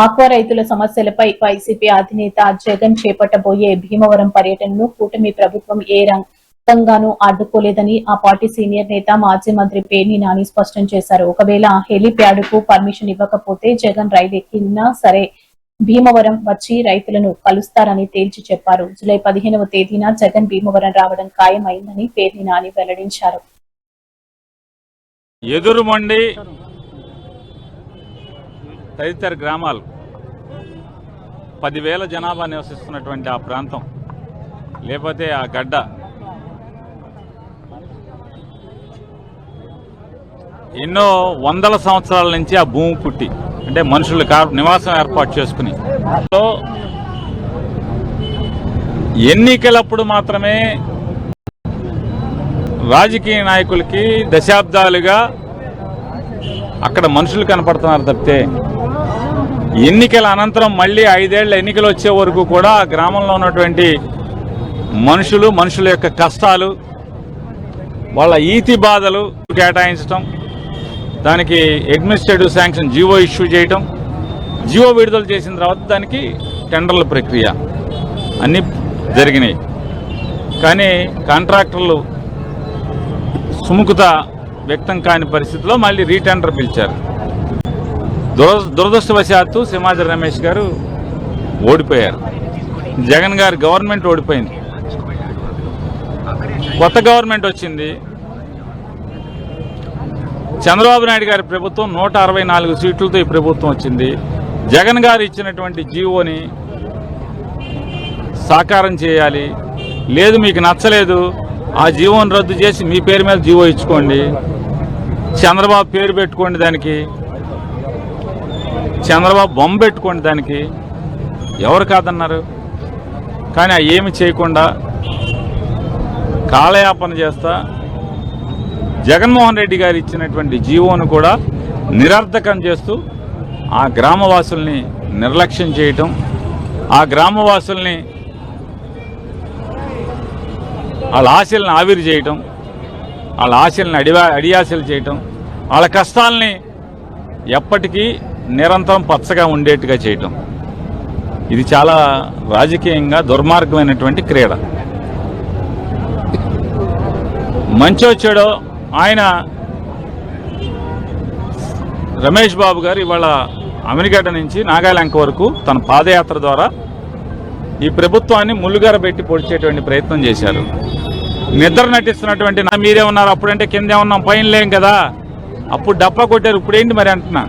Aqua రైతుల సమస్యలపై YCP అధినేత జగన్ చేపట్టబోయే భీమవరం పర్యటనను కూటమి ప్రభుత్వం ఏ రంగంగానూ అడ్డుకోలేదని ఆ పార్టీ సీనియర్ నేత మాజీ మంత్రి పేర్ని నాని స్పష్టం చేశారు. ఒకవేళ హెలీప్యాడ్ కు పర్మిషన్ ఇవ్వకపోతే జగన్ రైలు ఎక్కినా సరే భీమవరం వచ్చి రైతులను కలుస్తారని తేల్చి చెప్పారు. జూలై 15వ తేదీన జగన్ భీమవరం రావడం ఖాయమైందని పేర్ని నాని వెల్లడించారు. ఎదురుమండి తదితర గ్రామాలు 10,000 జనాభా నివసిస్తున్నటువంటి ఆ ప్రాంతం, లేకపోతే ఆ గడ్డ ఎన్నో వందల సంవత్సరాల నుంచి ఆ భూమి పుట్టి, అంటే మనుషులు నివాసం ఏర్పాటు చేసుకుని ఎన్నికలప్పుడు మాత్రమే రాజకీయ నాయకులకి దశాబ్దాలుగా అక్కడ మనుషులు కనపడుతున్నారు తప్పితే ఎన్నికల అనంతరం మళ్ళీ 5 ఏళ్ల ఎన్నికలు వచ్చే వరకు కూడా ఆ గ్రామంలో ఉన్నటువంటి మనుషుల యొక్క కష్టాలు, వాళ్ళ ఈతి బాధలు కేటాయించడం, దానికి అడ్మినిస్ట్రేటివ్ శాంక్షన్ జీవో ఇష్యూ చేయటం, జీవో విడుదల చేసిన తర్వాత దానికి టెండర్ల ప్రక్రియ అన్నీ జరిగినాయి. కానీ కాంట్రాక్టర్లు సుముఖత వ్యక్తం కాని పరిస్థితిలో మళ్ళీ రీటెండర్ పిలిచారు. దురదృష్టవశాత్తు సింహాద్రి రమేష్ గారు ఓడిపోయారు. జగన్ గారి గవర్నమెంట్ ఓడిపోయింది. కొత్త గవర్నమెంట్ వచ్చింది. చంద్రబాబు నాయుడు గారి ప్రభుత్వం 164 సీట్లతో ఈ ప్రభుత్వం వచ్చింది. జగన్ గారు ఇచ్చినటువంటి జీవోని సాకారం చేయాలి. లేదు మీకు నచ్చలేదు, ఆ జీవోని రద్దు చేసి మీ పేరు మీద జీవో ఇచ్చుకోండి, చంద్రబాబు పేరు పెట్టుకోండి, దానికి చంద్రబాబు బొమ్మ పెట్టుకోండి, దానికి ఎవరు కాదన్నారు. కానీ ఏమి చేయకుండా కాలయాపన చేస్తా జగన్మోహన్ రెడ్డి గారు ఇచ్చినటువంటి జీవోను కూడా నిరర్ధకం చేస్తూ ఆ గ్రామవాసుల్ని నిర్లక్ష్యం చేయటం, ఆ గ్రామవాసుల్ని వాళ్ళ ఆశల్ని ఆవిరి చేయటం, వాళ్ళ ఆశల్ని అడియాశలు చేయటం, వాళ్ళ కష్టాలని ఎప్పటికీ నిరంతరం పచ్చగా ఉండేట్టుగా చేయటం, ఇది చాలా రాజకీయంగా దుర్మార్గమైనటువంటి క్రీడ. మంచో చెడో ఆయన రమేష్ బాబు గారు ఇవాళ అమినిగడ్డ నుంచి నాగాలంక వరకు తన పాదయాత్ర ద్వారా ఈ ప్రభుత్వాన్ని ముళ్ళుగార పెట్టి పొడిచేటువంటి ప్రయత్నం చేశారు. నిద్ర నటిస్తున్నటువంటి మీరే ఉన్నారు, అప్పుడంటే కిందే ఉన్నాం, పైన లేం కదా, అప్పుడు డప్పా కొట్టారు, ఇప్పుడేంటి మరి అంటున్నా.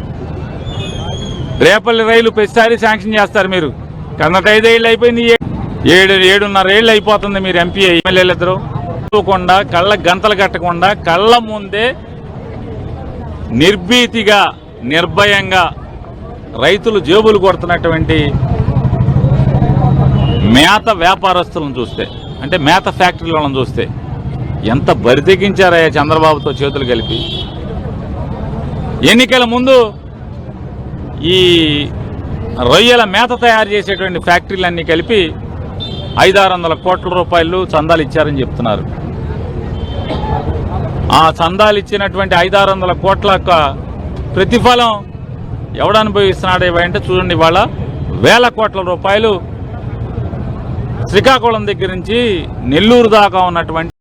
రేపల్లి రైలు ప్రతిసారి శాంక్షన్ చేస్తారు మీరు. కన్నట 5 ఏళ్ళు అయిపోయింది, 7.5 ఏళ్ళు అయిపోతుంది మీరు ఎంపీ ఎమ్మెల్యేలు ఇద్దరు. కళ్ళ గంతలు కట్టకుండా కళ్ళ ముందే నిర్భీతిగా నిర్భయంగా రైతులు జేబులు కొడుతున్నటువంటి మేత వ్యాపారస్తులను చూస్తే, అంటే మేత ఫ్యాక్టరీలను చూస్తే ఎంత బరితెగించారయ్యా చంద్రబాబుతో చేతులు కలిపి. ఎన్నికల ముందు ఈ రొయ్యల మేత తయారు చేసేటువంటి ఫ్యాక్టరీలన్నీ కలిపి 500-600 కోట్ల రూపాయలు చందాలు ఇచ్చారని చెప్తున్నారు. ఆ చందాలు ఇచ్చినటువంటి 500-600 కోట్ల ప్రతిఫలం ఎవడు అనుభవిస్తున్నాడు ఇవంటే చూడండి, ఇవాళ 1000 కోట్ల రూపాయలు శ్రీకాకుళం దగ్గర నుంచి నెల్లూరు దాకా ఉన్నటువంటి